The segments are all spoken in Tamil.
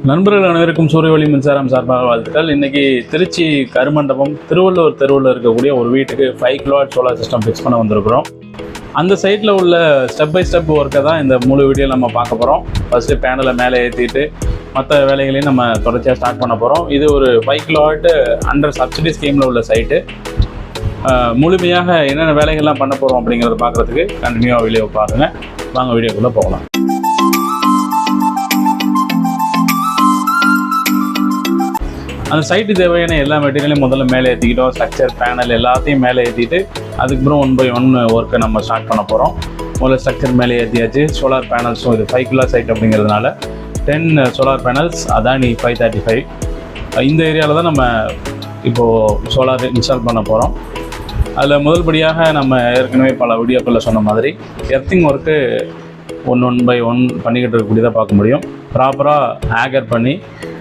நண்பர்கள் அனைவருக்கும் சூரியவழி மின்சாரம் சார்பாக வாழ்த்துக்கள். இன்றைக்கி திருச்சி கருமண்டபம் திருவள்ளுவர் தெருவில் இருக்கக்கூடிய ஒரு வீட்டுக்கு 5 கிலோவாட் சோலார் சிஸ்டம் ஃபிக்ஸ் பண்ண வந்திருக்கிறோம். அந்த சைட்டில் உள்ள ஸ்டெப் பை ஸ்டெப் ஒர்க்கை தான் இந்த முழு வீடியோ நம்ம பார்க்க போகிறோம். ஃபஸ்ட்டு பேனலை மேலே ஏற்றிட்டு மற்ற வேலைகளையும் நம்ம தொடர்ச்சியாக ஸ்டார்ட் பண்ண போகிறோம். இது ஒரு 5 கிலோவாட் அண்டர் சப்சிடி ஸ்கீமில் உள்ள சைட்டு. முழுமையாக என்னென்ன வேலைகள்லாம் பண்ண போகிறோம் அப்படிங்கிறத பார்க்குறதுக்கு கண்டினியூவாக வீடியோ பாருங்கள். வாங்க வீடியோக்குள்ளே போகலாம். அந்த சைட்டு தேவையான எல்லா மெட்டீரியலையும் முதல்ல மேலே ஏற்றிக்கிட்டோம். ஸ்ட்ரக்சர், பேனல் எல்லாத்தையும் மேலே ஏற்றிட்டு அதுக்கப்புறம் 1 by 1 ஒர்க்கை நம்ம ஸ்டார்ட் பண்ண போகிறோம். முதல்ல ஸ்ட்ரக்சர் மேலே ஏற்றியாச்சு. சோலார் பேனல்ஸும் இது 5 கிலோ சைட் அப்படிங்கிறதுனால 10 சோலார் பேனல்ஸ் அதானி 535 இந்த ஏரியாவில் தான் நம்ம இப்போது சோலார் இன்ஸ்டால் பண்ண போகிறோம். அதில் முதல் படியாக நம்ம ஏற்கனவே பல வீடியோக்களில் சொன்ன மாதிரி எர்த்திங் ஒர்க்கு 1 by 1 பண்ணிக்கிட்டு இருக்கக்கூடியதாக பார்க்க முடியும். ப்ராப்பராக ஆகர் பண்ணி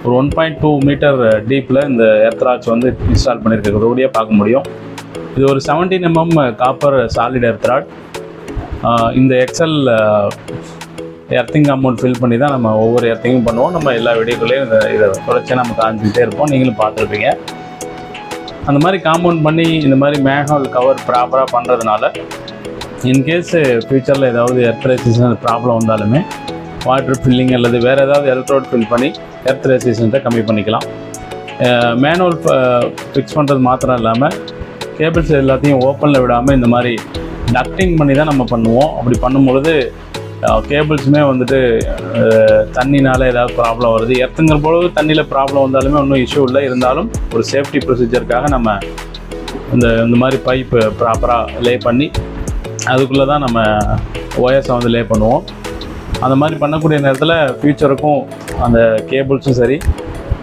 ஒரு 1.2 மீட்டர் டீப்பில் இந்த எர்த்ராச் வந்து இன்ஸ்டால் பண்ணியிருக்கிறபடியாக பார்க்க முடியும். இது ஒரு 17 mm காப்பர் சாலிட் எர்த்ராட். இந்த எக்ஸல் எர்த்திங் அமௌண்ட் ஃபில் பண்ணி தான் நம்ம ஒவ்வொரு எர்த்திங்கும் பண்ணுவோம். நம்ம எல்லா வீடியோக்களையும் இதை தொடர்ச்சியாக நம்ம காமிச்சிக்கிட்டே இருப்போம். நீங்களும் பார்த்துருப்பீங்க. அந்த மாதிரி காம்பவுண்ட் பண்ணி இந்த மாதிரி மேனுவல் கவர் ப்ராப்பராக பண்ணுறதுனால இன்கேஸ் ஃப்யூச்சரில் ஏதாவது எர்த் ரெசிஸ்டன்ஸ் ப்ராப்ளம் வந்தாலுமே வாட்டர் ஃபில்லிங் அல்லது வேறு ஏதாவது எலக்ட்ரோட் ஃபில் பண்ணி எர்த் ரெசிஸ்டன்ஸை கம்மி பண்ணிக்கலாம். மேனுவல் ஃபிக்ஸ் பண்ணுறது மாத்திரம் இல்லாமல் கேபிள்ஸ் எல்லாத்தையும் ஓப்பனில் விடாமல் இந்த மாதிரி டக்டிங் பண்ணி தான் நம்ம பண்ணுவோம். அப்படி பண்ணும்பொழுது கேபிள்ஸுமே வந்துட்டு தண்ணினால் ஏதாவது ப்ராப்ளம் வருது. எர்த்துங்கிற பொழுது தண்ணியில் ப்ராப்ளம் வந்தாலுமே ஒன்றும் இஷ்யூ இல்லை. இருந்தாலும் ஒரு சேஃப்டி ப்ரொசீஜருக்காக நம்ம இந்த மாதிரி பைப்பு ப்ராப்பராக லே பண்ணி அதுக்குள்ளே தான் நம்ம ஒயர்ஸை வந்து லே பண்ணுவோம். அந்த மாதிரி பண்ணக்கூடிய நேரத்தில் ஃப்யூச்சருக்கும் அந்த கேபிள்ஸும் சரி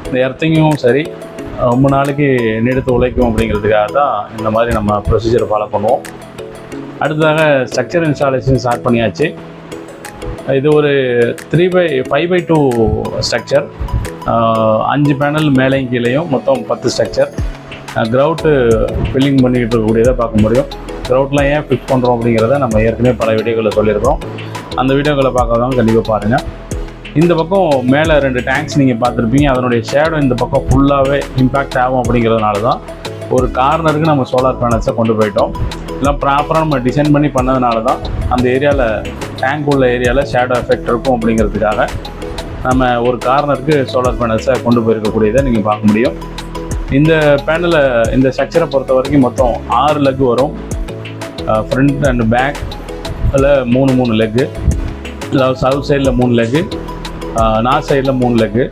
இந்த எர்த்திங்கும் சரி ரொம்ப நாளைக்கு நீடித்து உழைக்கும் அப்படிங்கிறதுக்காக தான் இந்த மாதிரி நம்ம ப்ரொசீஜரை ஃபாலோ பண்ணுவோம். அடுத்ததாக ஸ்ட்ரக்சர் இன்ஸ்டாலேஷன் ஸ்டார்ட் பண்ணியாச்சு. இது ஒரு 5x2 ஸ்ட்ரக்சர். 5 பேனல் மேலேயும் கீழேயும் மொத்தம் 10 ஸ்ட்ரக்சர். கிரவுட்டு ஃபில்லிங் பண்ணிக்கிட்டு இருக்கக்கூடியதை பார்க்க முடியும். கிரவுட்லாம் ஏன் ஃபிக்ஸ் பண்ணுறோம் அப்படிங்கிறத நம்ம ஏற்கனவே பல வீடியோக்களில் சொல்லியிருக்கோம். அந்த வீடியோக்களை பார்க்காதவங்க கண்டிப்பாக பாருங்கள். இந்த பக்கம் மேலே 2 டேங்க்ஸ் நீங்கள் பார்த்துருப்பீங்க. அதனுடைய ஷேடோ இந்த பக்கம் ஃபுல்லாகவே இம்பேக்ட் ஆகும் அப்படிங்கிறதுனால தான் ஒரு கார்னருக்கு நம்ம சோலார் பேனல்ஸை கொண்டு போயிட்டோம். இதெல்லாம் ப்ராப்பராக நம்ம டிசைன் பண்ணி பண்ணதுனால தான் அந்த ஏரியாவில் டேங்க் உள்ள ஏரியாவில் ஷேடோ எஃபெக்ட் இருக்கும் அப்படிங்கிறதுக்காக நம்ம ஒரு கார்னருக்கு சோலார் பேனல்ஸை கொண்டு போயிருக்கக்கூடியதை நீங்கள் பார்க்க முடியும். இந்த பேனலை இந்த ஸ்ட்ரக்சரை பொறுத்த வரைக்கும் மொத்தம் 6 லெக் வரும். ஃப்ரண்ட் அண்ட் பேக் அதில் 3 லெக்கு, அதாவது சவுத் சைடில் 3 லெக்கு, நார்த் சைடில் 3 லெக்கு.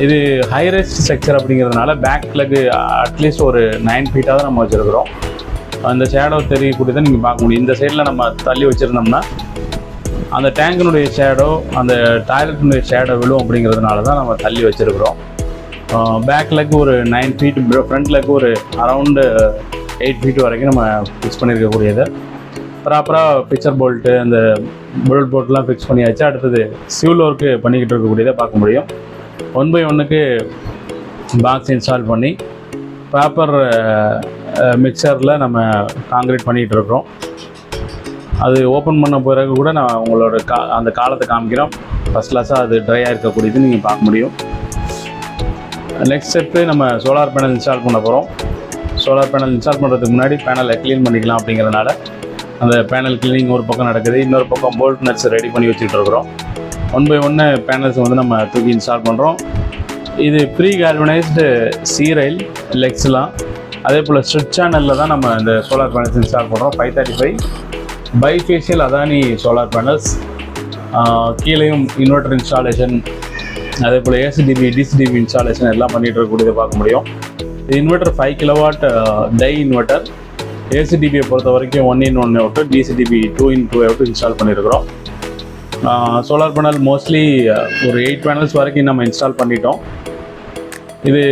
இது ஹைரைஸ்ட் ஸ்ட்ரக்சர் அப்படிங்கிறதுனால பேக் லெக்கு அட்லீஸ்ட் ஒரு 9 ஃபீட்டாக தான் நம்ம வச்சுருக்கிறோம். அந்த ஷேடோ தெரியக்கூடியதை நீங்கள் பார்க்க முடியும். இந்த சைடில் நம்ம தள்ளி வச்சுருந்தோம்னா அந்த டேங்கினுடைய ஷேடோ அந்த டாய்லெட்டினுடைய ஷேடோ விழும் அப்படிங்கிறதுனால தான் நம்ம தள்ளி வச்சுருக்கிறோம். பேக் லெக் ஒரு 9 ஃபீட், ஃப்ரண்ட் லெக் ஒரு அரவுண்டு 8 ஃபீட் வரைக்கும் நம்ம ஃபிக்ஸ் பண்ணியிருக்கக்கூடியது. ப்ராப்பராக பிக்சர் போல்ட்டு அந்த புல்லட் போல்ட்லாம் ஃபிக்ஸ் பண்ணியாச்சு. அடுத்தது சிவில் ஒர்க்கு பண்ணிக்கிட்டு இருக்கக்கூடியதை பார்க்க முடியும். 1 by 1க்கு பாக்ஸ் இன்ஸ்டால் பண்ணி ப்ராப்பர் மிக்சரில் நம்ம காங்கிரீட் பண்ணிகிட்டு இருக்கிறோம். அது ஓப்பன் பண்ண பிறகு கூட நான் உங்களோட அந்த காலத்தை காமிக்கிறோம். ஃபஸ்ட் கிளாஸாக அது ட்ரை ஆகிருக்கக்கூடியது நீங்கள் பார்க்க முடியும். நெக்ஸ்ட் ஸ்டெப்பு நம்ம சோலார் பேனல் இன்ஸ்டால் பண்ண போகிறோம். சோலார் பேனல் இன்ஸ்டால் பண்ணுறதுக்கு முன்னாடி பேனலை க்ளீன் பண்ணிக்கலாம் அப்படிங்கிறதுனால அந்த பேனல் க்ளீனிங் ஒரு பக்கம் நடக்குது. இன்னொரு பக்கம் போல்ட் நட்ஸ் ரெடி பண்ணி வச்சுக்கிட்டு இருக்கிறோம். 1 by 1 பேனல்ஸ் வந்து நம்ம தூக்கி இன்ஸ்டால் பண்ணுறோம். இது ப்ரீ கால்வனைஸ்டு சீரைல் லெக்ஸ்லாம் அதே போல் ஸ்ட்ரிட் சேனலில் தான் நம்ம இந்த சோலார் பேனல்ஸ் இன்ஸ்டால் பண்ணுறோம். 535 பைஃபேஷியல் அதானி சோலார் பேனல்ஸ். கீழேயும் இன்வெர்டர் இன்ஸ்டாலேஷன் அதே போல் ஏசிடிபி டிசிடிபி இன்ஸ்டாலேஷன் எல்லாம் பண்ணிகிட்டு இருக்கக்கூடியதை பார்க்க முடியும். Inverter 5 kilowatt tie inverter. ஏசிடிபியை பொறுத்த வரைக்கும் 1-in-1 out, DCDB 2-in-2 out install பண்ணியிருக்கிறோம். சோலார் பேனல் மோஸ்ட்லி ஒரு 8 பேனல்ஸ் வரைக்கும் நம்ம இன்ஸ்டால் பண்ணிட்டோம். இது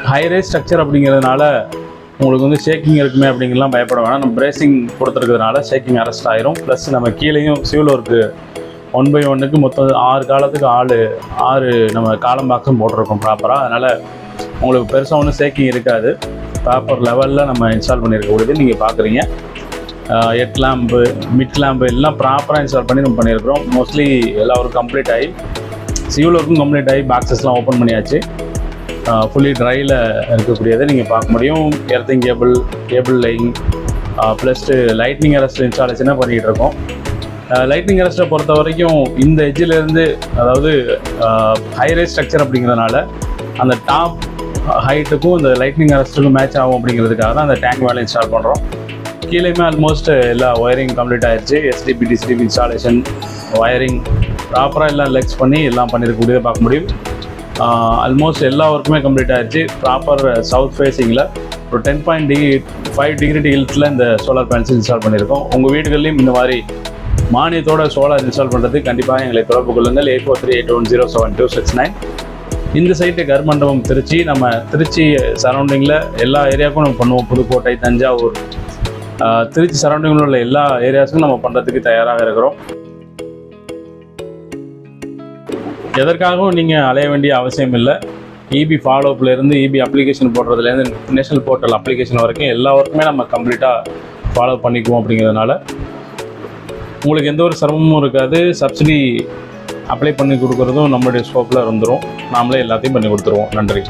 ஹைரைஸ் ஸ்ட்ரக்சர் அப்படிங்கிறதுனால உங்களுக்கு வந்து ஷேக்கிங் இருக்குமே அப்படிங்கலாம் பயப்பட வேணாம். நம்ம பிரேசிங் கொடுத்துருக்கிறதுனால ஷேக்கிங் அரெஸ்ட் ஆயிரும். ப்ளஸ் நம்ம கீழேயும் சிவில் ஒர்க்கு 1 by 1க்கு மொத்தம் 6 காலத்துக்கு 6 நம்ம காலம் பாக்ஸும் போட்டிருக்கோம் ப்ராப்பராக. அதனால் உங்களுக்கு பெருசாக ஒன்றும் ஷேக்கிங் இருக்காது. ப்ராப்பர் லெவலில் நம்ம இன்ஸ்டால் பண்ணியிருக்கக்கூடியது நீங்கள் பார்க்குறீங்க. ஹெட் லேம்பு, மிட் லேம்பு எல்லாம் ப்ராப்பராக இன்ஸ்டால் பண்ணி நம்ம பண்ணியிருக்கிறோம். மோஸ்ட்லி எல்லாம் ஒரு கம்ப்ளீட் ஆகி சிவில் ஒர்க்கும் கம்ப்ளீட் ஆகி பாக்ஸஸ்லாம் ஓப்பன் பண்ணியாச்சு. ஃபுல்லி ட்ரையில் இருக்கக்கூடியதை நீங்கள் பார்க்க முடியும். Earthing cable line plus lightning arrest இன்ஸ்டாலேஷனாக பண்ணிகிட்டு இருக்கோம். லைட்னிங் அரெஸ்ட்டை பொறுத்த வரைக்கும் இந்த எட்ஜிலேருந்து, அதாவது ஹைரைஸ் ஸ்ட்ரக்சர் அப்படிங்கிறதுனால அந்த டாப் ஹைட்டுக்கும் இந்த லைட்னிங் அரெஸ்ட்டுக்கும் மேட்ச் ஆகும் அப்படிங்கிறதுக்காக தான் அந்த டேங்க் மேலே இன்ஸ்டால் பண்ணுறோம். கீழேயுமே ஆல்மோஸ்ட் எல்லா ஒயரிங் கம்ப்ளீட் ஆகிடுச்சு. எஸ்டிபி டிசிடிபி இன்ஸ்டாலேஷன் ஒயரிங் ப்ராப்பராக எல்லாம் லெக்ஸ் பண்ணி எல்லாம் பண்ணியிருக்கக்கூடியதை பார்க்க முடியும். ஆல்மோஸ்ட் எல்லா ஒர்க்குமே கம்ப்ளீட் ஆகிடுச்சு. ப்ராப்பர் சவுத் ஃபேஸிங்கில் ஒரு 10.5 டிகிரி ஹில்ஸில் இந்த சோலார் பேனல்ஸ் இன்ஸ்டால் பண்ணியிருக்கோம். உங்கள் வீடுகள்லையும் இந்த மாதிரி மானியத்தோட சோலார் இன்ஸ்டால் பண்ணுறதுக்கு கண்டிப்பாக எங்களை தொடர்பு கொள்ளுங்கள். 8438107269. இந்த சைட்டு கருமண்டபம் திருச்சி. நம்ம திருச்சி சரௌண்டிங்கில் எல்லா ஏரியாவுக்கும் நம்ம பண்ணுவோம். புதுக்கோட்டை, தஞ்சாவூர், திருச்சி சரௌண்டிங்கில் உள்ள எல்லா ஏரியாஸுக்கும் நம்ம பண்ணுறதுக்கு தயாராக இருக்கிறோம். எதற்காகவும் நீங்கள் அலைய வேண்டிய அவசியம் இல்லை. இபி ஃபாலோஅப்லேருந்து இபி அப்ளிகேஷன் போடுறதுலேருந்து நேஷனல் போர்ட்டல் அப்ளிகேஷன் வரைக்கும் எல்லா ஒர்க்குமே நம்ம கம்ப்ளீட்டாக ஃபாலோ பண்ணிக்குவோம். அப்படிங்கிறதுனால உங்களுக்கு எந்த ஒரு சிரமமும் இருக்காது. சப்சிடி அப்ளை பண்ணி கொடுக்குறதும் நம்மளுடைய ஸ்கோப்பில் இருந்துடும். நாமளே எல்லாத்தையும் பண்ணி கொடுத்துருவோம். நன்றி.